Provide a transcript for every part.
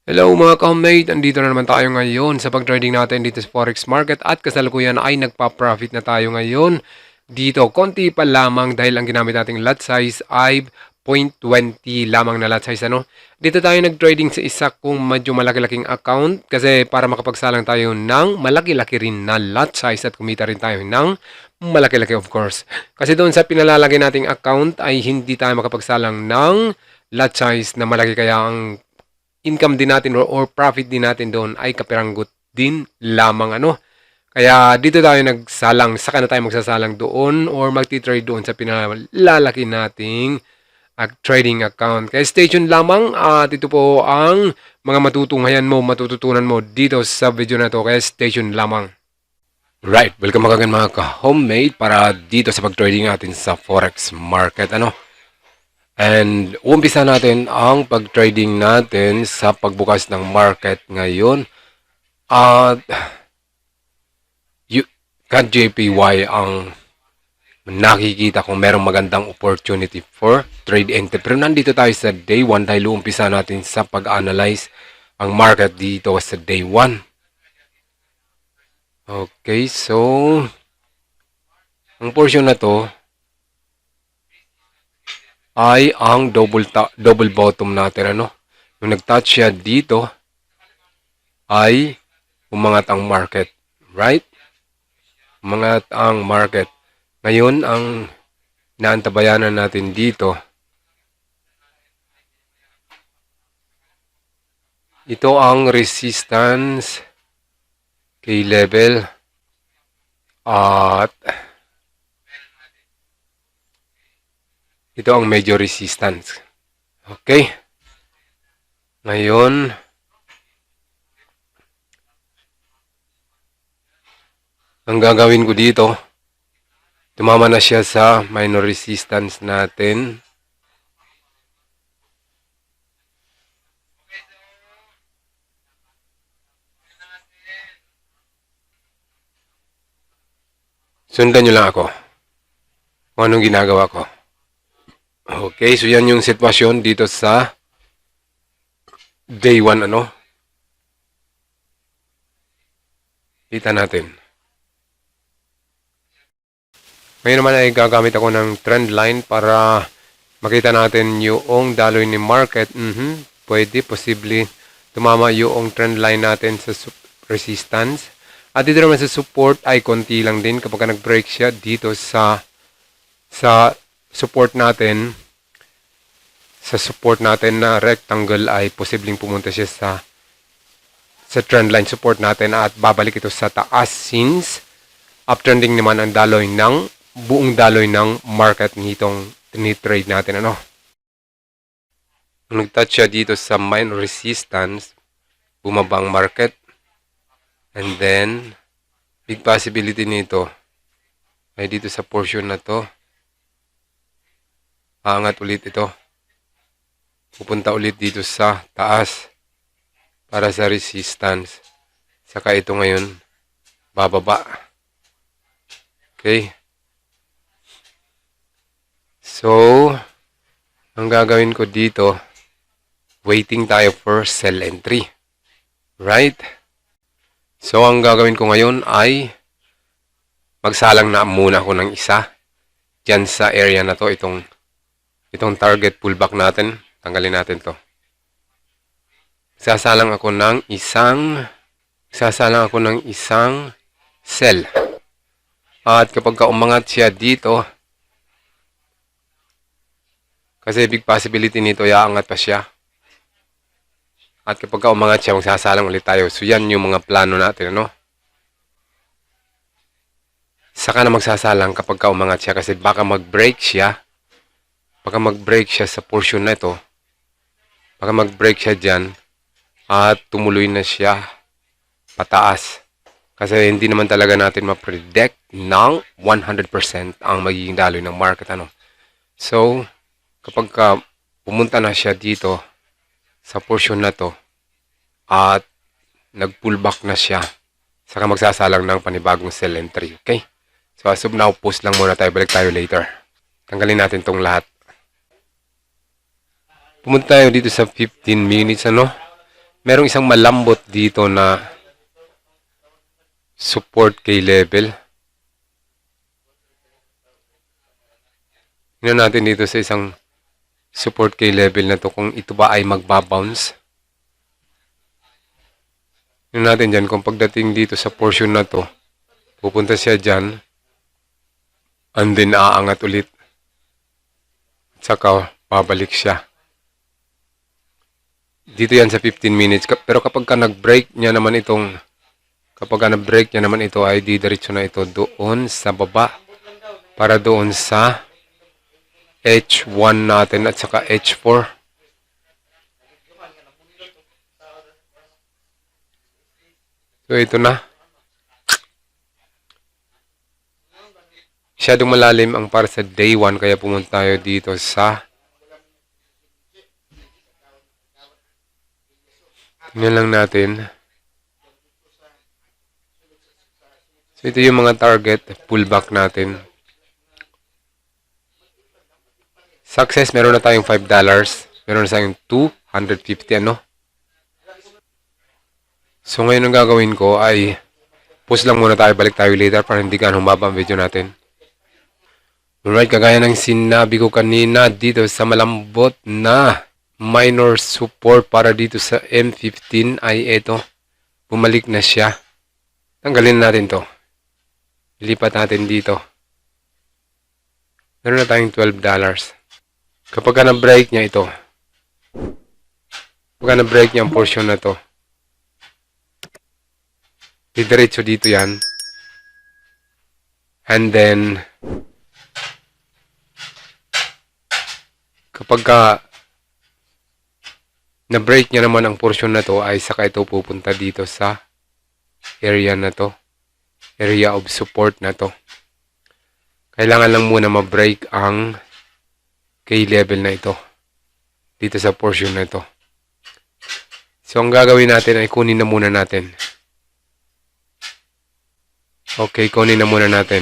Hello mga ka-homemade! Andito na naman tayo ngayon sa pag-trading natin dito sa Forex Market at kasalukuyan ay nagpa-profit na tayo ngayon. Dito, konti pa lamang dahil ang ginamit nating lot size ay 0.20 lamang na lot size. Dito tayo nag-trading sa isa kung medyo malaki-laking account kasi para makapagsalang tayo ng malaki-laki rin na lot size at kumita rin tayo ng malaki-laki of course. Kasi doon sa pinalalagay nating account ay hindi tayo makapagsalang ng lot size na malaki kaya ang income din natin or profit din natin doon ay kapiranggot din lamang Kaya dito tayo nagsalang, saka na tayo magsasalang doon or magti-trade doon sa pinalalaki nating trading account. Kaya stay tuned lamang at ito po ang mga matututunan mo dito sa video na to. Kaya stay tuned lamang. Right, welcome again mga ka-homemade para dito sa pag-trading natin sa Forex Market. And umpisa natin ang pag-trading natin sa pagbukas ng market ngayon. At JPY ang nakikita kong merong magandang opportunity for trade entry. Pero nandito tayo sa day 1 dahil umpisa natin sa pag-analyze ang market dito sa day 1. Okay, so ang portion na to ay ang double bottom natin. Nung nag-touch siya dito, ay umangat ang market. Right? Umangat ang market. Ngayon, ang naantabayanan natin dito, ito ang resistance kay level at ito ang major resistance. Okay. Ngayon, ang gagawin ko dito, tumama na siya sa minor resistance natin. Sundan nyo lang ako kung anong ginagawa ko. Okay, so yan yung sitwasyon dito sa day 1, Kita natin. Ngayon naman ay gagamit ako ng trend line para makita natin yung daloy ni market. Pwede, posible tumama yung trend line natin sa resistance. At dito naman sa support ay konti lang din kapag nag-break siya dito sa support natin. Sa support natin na rectangle ay posibleng pumunta siya sa trend line support natin at babalik ito sa taas since uptrending naman ang buong daloy ng market nitong tinitrade natin. Nag-touch siya dito sa minor resistance, bumaba ang market, and then big possibility nito ay dito sa portion na to, aangat ulit ito. Pupunta ulit dito sa taas para sa resistance. Saka ito ngayon, bababa. Okay. So, ang gagawin ko dito, waiting tayo for sell entry. Right? So, ang gagawin ko ngayon ay magsalang na muna ako ng isa dyan sa area na to, itong target pullback natin. Tanggalin natin to. Sasalang ako ng isang sell. At kapag umangat siya dito, kasi big possibility nito, iaangat pa siya. At kapag umangat siya, magsasalang ulit tayo. So yan yung mga plano natin, Saka na magsasalang kapag umangat siya kasi baka mag-break siya. Baka mag-break siya sa portion na ito. Baka mag-break siya dyan at tumuloy na siya pataas. Kasi hindi naman talaga natin ma-predict ng 100% ang magiging daloy ng market. So, kapag pumunta na siya dito sa portion na to at nag-pullback na siya, saka magsasalang ng panibagong sell entry. Okay? So, as of now, post lang muna tayo. Balik tayo later. Tanggalin natin tong lahat. Pumunta tayo dito sa 15 minutes, merong isang malambot dito na support key level. Tingnan natin dito sa isang support key level na to kung ito ba ay magbabounce. Tingnan natin dyan kung pagdating dito sa portion na to, pupunta siya dyan and then aangat ulit. At saka babalik siya. Dito yan sa 15 minutes. Pero kapag ka nag-break niya naman itong ay didiretso na ito doon sa baba para doon sa H1 natin at saka H4. So ito na. Masyadong malalim ang para sa day 1 kaya pumunta tayo dito sa tingnan lang natin. So ito yung mga target pullback natin. Success, meron na tayong $5. Meron na tayong 250 ano. So ngayon ang gagawin ko ay pause lang muna tayo, balik tayo later para hindi ganun humaba ang video natin. Alright, kagaya ng sinabi ko kanina dito sa malambot na minor support para dito sa M15 ay ito. Bumalik na siya. Tanggalin natin to. Ilipat natin dito. Meron na tayong $12. Kapag na-break niya ito. Kapag na-break niya ang portion na to. Didiretso dito yan. And then kapag na-break niya naman ang portion na to ay saka ito pupunta dito sa area na to. Area of support na to. Kailangan lang muna ma-break ang key level na ito. Dito sa portion na ito. So ang gagawin natin ay kunin na muna natin. Okay, kunin na muna natin.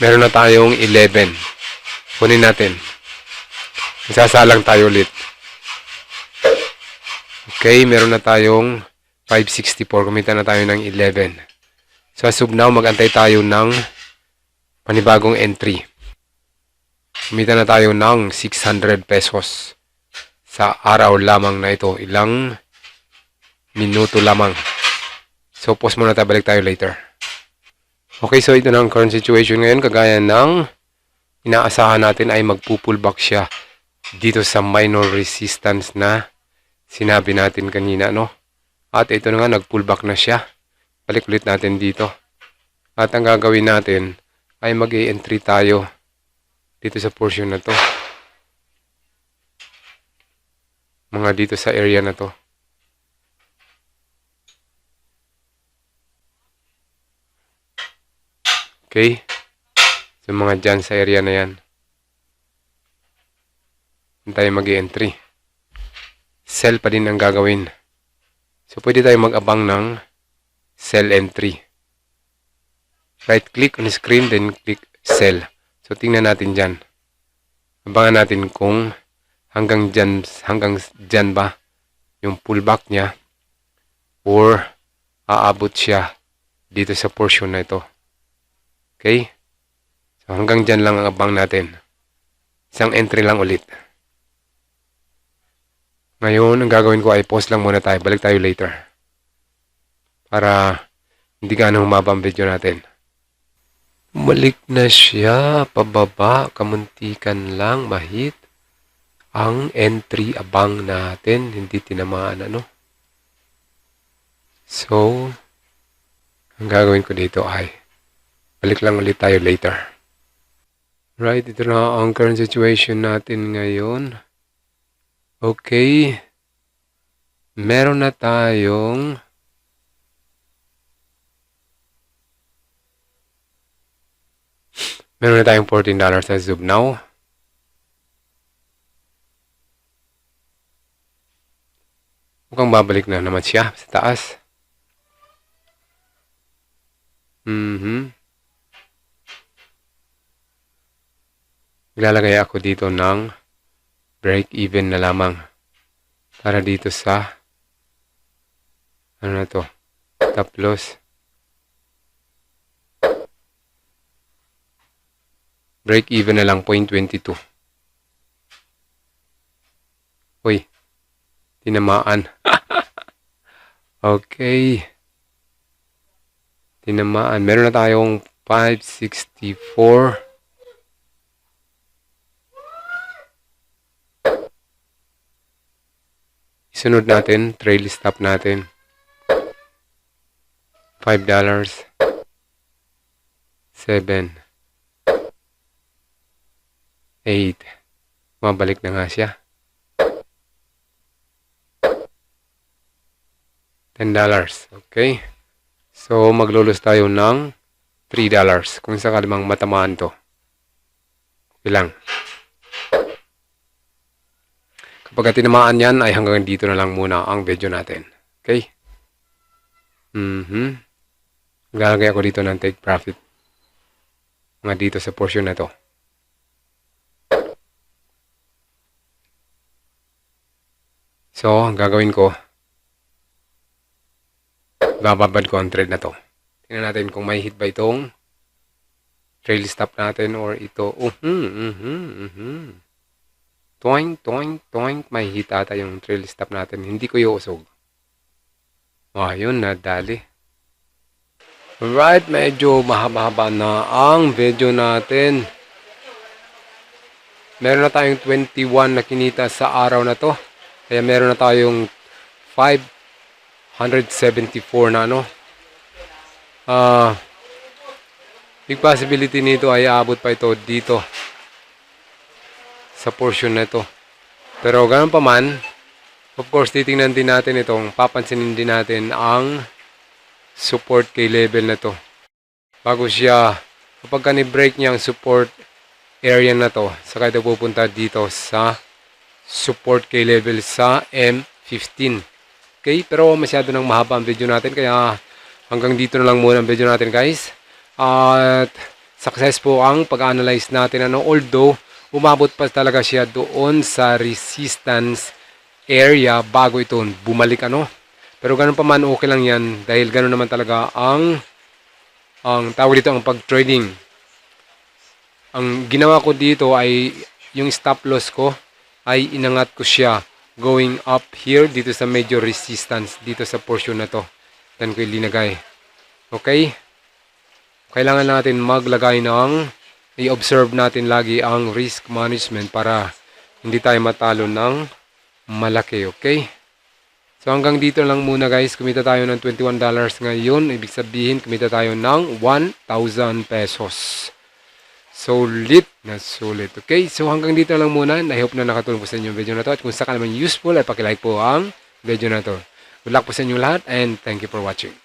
Meron na tayong 11. Kunin natin. Isasalang tayo ulit. Okay, meron na tayong 564. Kumita na tayo ng 11. So as of now, mag-antay tayo ng panibagong entry. Kumita na tayo ng 600 pesos sa araw lamang na ito. Ilang minuto lamang. So pause muna tayo, balik tayo later. Okay, so ito na ang current situation ngayon. Kagaya ng inaasahan natin ay magpupullback siya dito sa minor resistance na sinabi natin kanina, no? At ito na nga, nag-pullback na siya. Balik ulit natin dito. At ang gagawin natin ay mag-i-entry tayo dito sa portion na to. Mga dito sa area na to. Okay? So mga dyan sa area na yan. Tayo mag-i-entry. Sell pa din ang gagawin. So pwede tayo mag-abang ng sell entry. Right click on the screen, then click sell. So tingnan natin dyan. Abangan natin kung hanggang dyan ba yung pullback niya or aabot siya dito sa portion na ito. Okay? So hanggang dyan lang ang abang natin. Isang entry lang ulit. Ngayon, ang gagawin ko ay pause lang muna tayo. Balik tayo later. Para hindi gaano humaba ang video natin. Balik na siya. Pababa. Kamuntikan lang. Mahit. Ang entry abang natin. Hindi tinamaan ano. So, ang gagawin ko dito ay balik lang ulit tayo later. Right, ito na ang current situation natin ngayon. Okay. Meron na tayong $14 as of now. Mukhang babalik na naman siya sa taas. Ilalagay ako dito ng break even na lamang para dito sa ano na to, stop loss. Break even na lang 0.22. Uy, tinamaan. Okay. Tinamaan. Meron na tayong 564. Isunod natin, trail stop natin. $5. 7. 8. Mabalik na nga siya. $10. Okay. So, maglulos tayo ng $3 kung sakali mang matamaan to. Ilang. Kapag tinamaan yan, ay hanggang dito na lang muna ang video natin. Okay? Lalagay ako dito ng take profit. Mga dito sa portion na to. So, ang gagawin ko, bababad ko ang trade na to. Tingnan natin kung may hit ba itong trail stop natin or ito. Toing, toing, toing. May hit ata yung trail stop natin. Hindi ko iusog. Yun, nadali. Alright, medyo mahaba-haba na ang video natin. Meron na tayong 21 na kinita sa araw na to. Kaya meron na tayong 574 na big possibility nito ay aabot pa ito dito sa portion na ito. Pero ganun pa man, of course, titingnan din natin papansinin din natin ang support kay level na to. Bago siya, kapag ni-break niya ang support area na to, saka ito pupunta dito sa support kay level sa M15. Okay, pero masyado nang mahaba ang video natin, kaya hanggang dito na lang muna ang video natin, guys. At success po ang pag-analyze natin. Although, umabot pa talaga siya doon sa resistance area bago ito bumalik. Pero ganun pa man, okay lang yan. Dahil ganun naman talaga ang tawag dito, ang pag-trading. Ang ginawa ko dito ay yung stop loss ko ay inangat ko siya going up here dito sa major resistance dito sa portion na to. Then ko ilinagay. Okay? Kailangan natin maglagay i-observe natin lagi ang risk management para hindi tayo matalo ng malaki. Okay? So hanggang dito lang muna, guys. Kumita tayo ng $21 ngayon. Ibig sabihin, kumita tayo ng 1,000 pesos. Sulit na sulit. Okay? So hanggang dito lang muna. I hope na nakatulong po sa inyo yung video na to. At kung sakali naman useful, ay pakilike po ang video na to. Good luck po sa inyo lahat and thank you for watching.